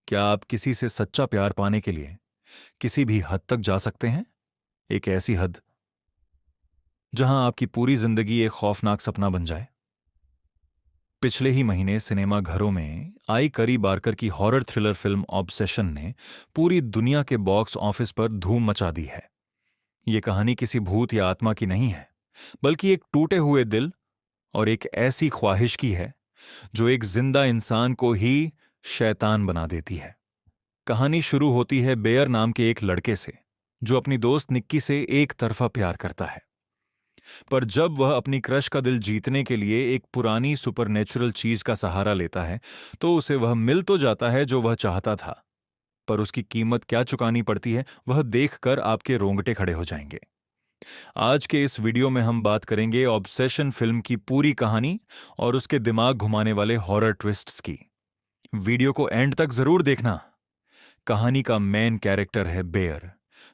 क्या आप किसी से सच्चा प्यार पाने के लिए किसी भी हद तक जा सकते हैं? एक ऐसी हद जहां आपकी पूरी जिंदगी एक खौफनाक सपना बन जाए। पिछले ही महीने सिनेमा घरों में आई करी बारकर की हॉरर थ्रिलर फिल्म ऑब्सेशन ने पूरी दुनिया के बॉक्स ऑफिस पर धूम मचा दी है। ये कहानी किसी भूत या आत्मा की नहीं है, बल्कि एक टूटे हुए दिल और एक ऐसी ख्वाहिश की है जो एक जिंदा इंसान को ही शैतान बना देती है। कहानी शुरू होती है बेयर नाम के एक लड़के से, जो अपनी दोस्त निक्की से एक तरफा प्यार करता है। पर जब वह अपनी क्रश का दिल जीतने के लिए एक पुरानी सुपरनेचुरल चीज का सहारा लेता है, तो उसे वह मिल तो जाता है जो वह चाहता था, पर उसकी कीमत क्या चुकानी पड़ती है, वह देखकर आपके रोंगटे खड़े हो जाएंगे। आज के इस वीडियो में हम बात करेंगे ऑब्सेशन फिल्म की पूरी कहानी और उसके दिमाग घुमाने वाले हॉरर ट्विस्ट्स की। वीडियो को एंड तक जरूर देखना। कहानी का मेन कैरेक्टर है बेयर,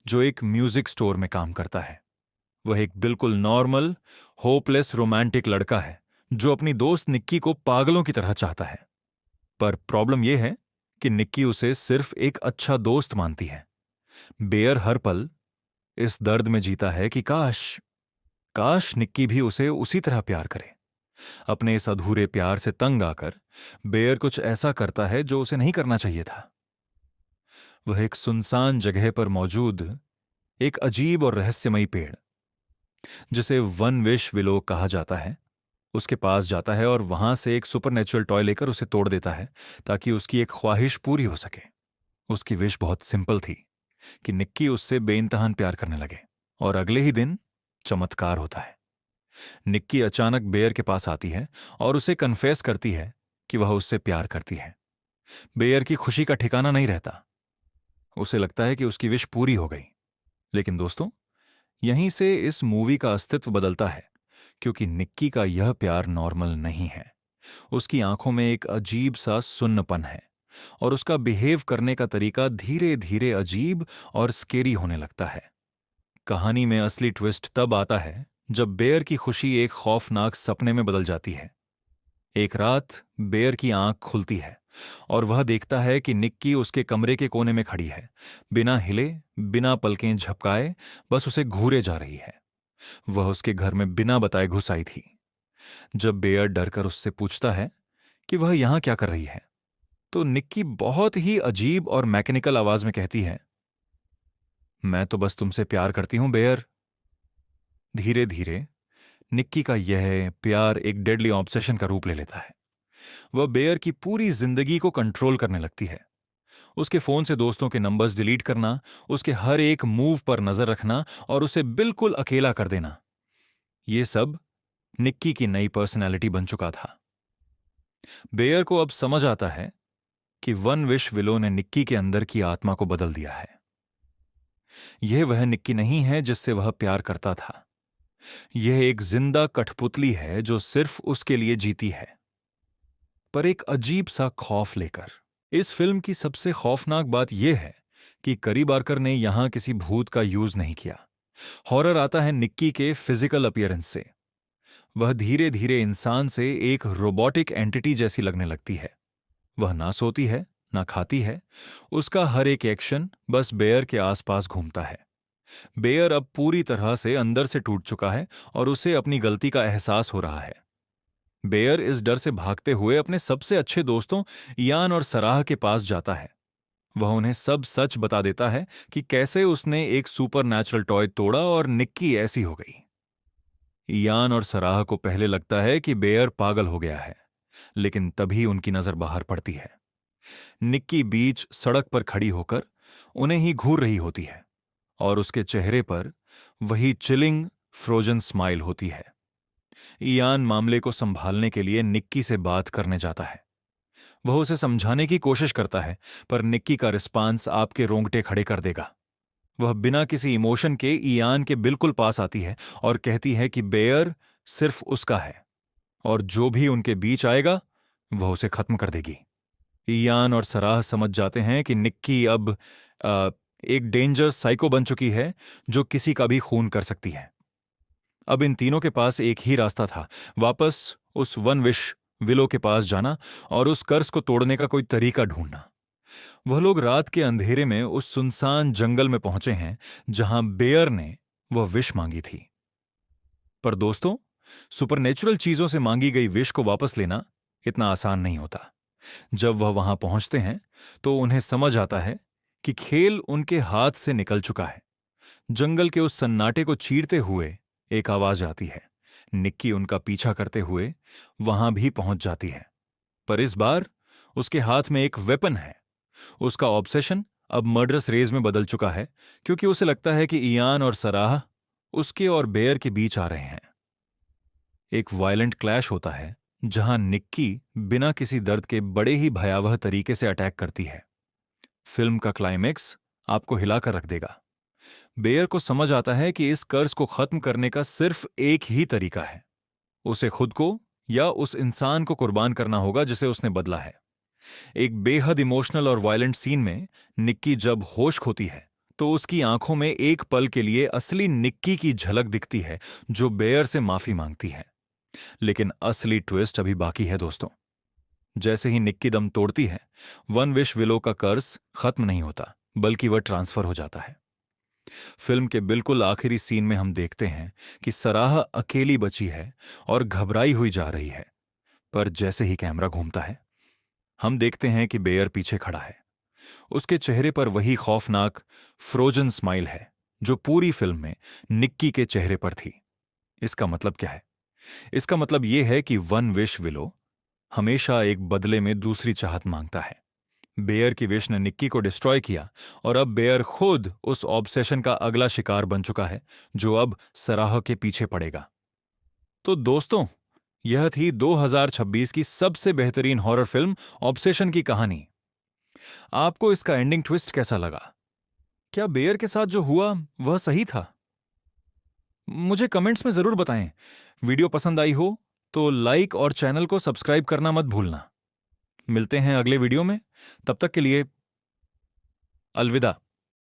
जो एक म्यूजिक स्टोर में काम करता है। वह एक बिल्कुल नॉर्मल, होपलेस रोमांटिक लड़का है जो अपनी दोस्त निक्की को पागलों की तरह चाहता है। पर प्रॉब्लम यह है कि निक्की उसे सिर्फ एक अच्छा दोस्त मानती है। बेयर हर पल इस दर्द में जीता है कि काश काश निक्की भी उसे उसी तरह प्यार करे। अपने इस अधूरे प्यार से तंग आकर बेयर कुछ ऐसा करता है जो उसे नहीं करना चाहिए था। वह एक सुनसान जगह पर मौजूद एक अजीब और रहस्यमयी पेड़, जिसे वन विश विलो कहा जाता है, उसके पास जाता है और वहां से एक सुपरनेचुरल टॉय लेकर उसे तोड़ देता है ताकि उसकी एक ख्वाहिश पूरी हो सके। उसकी विश बहुत सिंपल थी कि निक्की उससे बेइंतहान प्यार करने लगे। और अगले ही दिन चमत्कार होता है। निक्की अचानक बेयर के पास आती है और उसे कन्फेस करती है कि वह उससे प्यार करती है। बेयर की खुशी का ठिकाना नहीं रहता। उसे लगता है कि उसकी विश पूरी हो गई। लेकिन दोस्तों, यहीं से इस मूवी का अस्तित्व बदलता है, क्योंकि निक्की का यह प्यार नॉर्मल नहीं है। उसकी आंखों में एक अजीब सा सुन्नपन है और उसका बिहेव करने का तरीका धीरे धीरे अजीब और स्केरी होने लगता है। कहानी में असली ट्विस्ट तब आता है जब बेयर की खुशी एक खौफनाक सपने में बदल जाती है। एक रात बेयर की आंख खुलती है और वह देखता है कि निक्की उसके कमरे के कोने में खड़ी है, बिना हिले, बिना पलकें झपकाए, बस उसे घूरे जा रही है। वह उसके घर में बिना बताए घुस आई थी। जब बेयर डरकर उससे पूछता है कि वह यहां क्या कर रही है, तो निक्की बहुत ही अजीब और मैकेनिकल आवाज में कहती है, मैं तो बस तुमसे प्यार करती हूं बेयर। धीरे धीरे निक्की का यह प्यार एक डेडली ऑब्सेशन का रूप ले लेता है। वह बेयर की पूरी जिंदगी को कंट्रोल करने लगती है। उसके फोन से दोस्तों के नंबर्स डिलीट करना, उसके हर एक मूव पर नजर रखना और उसे बिल्कुल अकेला कर देना, यह सब निक्की की नई पर्सनैलिटी बन चुका था। बेयर को अब समझ आता है कि वन विश विलो ने निक्की के अंदर की आत्मा को बदल दिया है। यह वह निक्की नहीं है जिससे वह प्यार करता था। यह एक जिंदा कठपुतली है जो सिर्फ उसके लिए जीती है, पर एक अजीब सा खौफ लेकर। इस फिल्म की सबसे खौफनाक बात यह है कि करी बारकर ने यहां किसी भूत का यूज नहीं किया। हॉरर आता है निक्की के फिजिकल अपीयरेंस से। वह धीरे धीरे इंसान से एक रोबोटिक एंटिटी जैसी लगने लगती है। वह ना सोती है, ना खाती है। उसका हर एक एक्शन बस बेयर के आसपास घूमता है। बेयर अब पूरी तरह से अंदर से टूट चुका है और उसे अपनी गलती का एहसास हो रहा है। बेयर इस डर से भागते हुए अपने सबसे अच्छे दोस्तों इयान और सराह के पास जाता है। वह उन्हें सब सच बता देता है कि कैसे उसने एक सुपरनैचुरल टॉय तोड़ा और निक्की ऐसी हो गई। इयान और सराह को पहले लगता है कि बेयर पागल हो गया है, लेकिन तभी उनकी नजर बाहर पड़ती है। निक्की बीच सड़क पर खड़ी होकर उन्हें ही घूर रही होती है और उसके चेहरे पर वही चिलिंग फ्रोजन स्माइल होती है। इयान मामले को संभालने के लिए निक्की से बात करने जाता है। वह उसे समझाने की कोशिश करता है, पर निक्की का रिस्पांस आपके रोंगटे खड़े कर देगा। वह बिना किसी इमोशन के इयान के बिल्कुल पास आती है और कहती है कि बेयर सिर्फ उसका है और जो भी उनके बीच आएगा वह उसे खत्म कर देगी। इयान और सराह समझ जाते हैं कि निक्की अब एक डेंजर साइको बन चुकी है जो किसी का भी खून कर सकती है। अब इन तीनों के पास एक ही रास्ता था, वापस उस वन विश विलो के पास जाना और उस कर्ज को तोड़ने का कोई तरीका ढूंढना। वह लोग रात के अंधेरे में उस सुनसान जंगल में पहुंचे हैं जहां बेयर ने वह विश मांगी थी। पर दोस्तों, सुपरनेचुरल चीजों से मांगी गई विश को वापस लेना इतना आसान नहीं होता। जब वह वहां पहुंचते हैं तो उन्हें समझ आता है कि खेल उनके हाथ से निकल चुका है। जंगल के उस सन्नाटे को चीरते हुए एक आवाज आती है। निक्की उनका पीछा करते हुए वहां भी पहुंच जाती है, पर इस बार उसके हाथ में एक वेपन है। उसका ऑब्सेशन अब मर्डरस रेज में बदल चुका है, क्योंकि उसे लगता है कि इयान और सराह उसके और बेयर के बीच आ रहे हैं। एक वायलेंट क्लैश होता है जहां निक्की बिना किसी दर्द के बड़े ही भयावह तरीके से अटैक करती है। फिल्म का क्लाइमेक्स आपको हिलाकर रख देगा। बेयर को समझ आता है कि इस कर्ज को खत्म करने का सिर्फ एक ही तरीका है। उसे खुद को या उस इंसान को कुर्बान करना होगा जिसे उसने बदला है। एक बेहद इमोशनल और वायलेंट सीन में निक्की जब होश खोती है तो उसकी आंखों में एक पल के लिए असली निक्की की झलक दिखती है, जो बेयर से माफी मांगती है। लेकिन असली ट्विस्ट अभी बाकी है दोस्तों। जैसे ही निक्की दम तोड़ती है, वन विश विलो का कर्ज खत्म नहीं होता, बल्कि वह ट्रांसफर हो जाता है। फिल्म के बिल्कुल आखिरी सीन में हम देखते हैं कि सराह अकेली बची है और घबराई हुई जा रही है। पर जैसे ही कैमरा घूमता है, हम देखते हैं कि बेयर पीछे खड़ा है। उसके चेहरे पर वही खौफनाक फ्रोजन स्माइल है जो पूरी फिल्म में निक्की के चेहरे पर थी। इसका मतलब क्या है? इसका मतलब यह है कि वन विश विलो हमेशा एक बदले में दूसरी चाहत मांगता है। बेयर की विश ने निक्की को डिस्ट्रॉय किया और अब बेयर खुद उस ऑब्सेशन का अगला शिकार बन चुका है, जो अब सराह के पीछे पड़ेगा। तो दोस्तों, यह थी 2026 की सबसे बेहतरीन हॉरर फिल्म ऑब्सेशन की कहानी। आपको इसका एंडिंग ट्विस्ट कैसा लगा? क्या बेयर के साथ जो हुआ वह सही था? मुझे कमेंट्स में जरूर बताएं। वीडियो पसंद आई हो तो लाइक और चैनल को सब्सक्राइब करना मत भूलना। मिलते हैं अगले वीडियो में। तब तक के लिए अलविदा।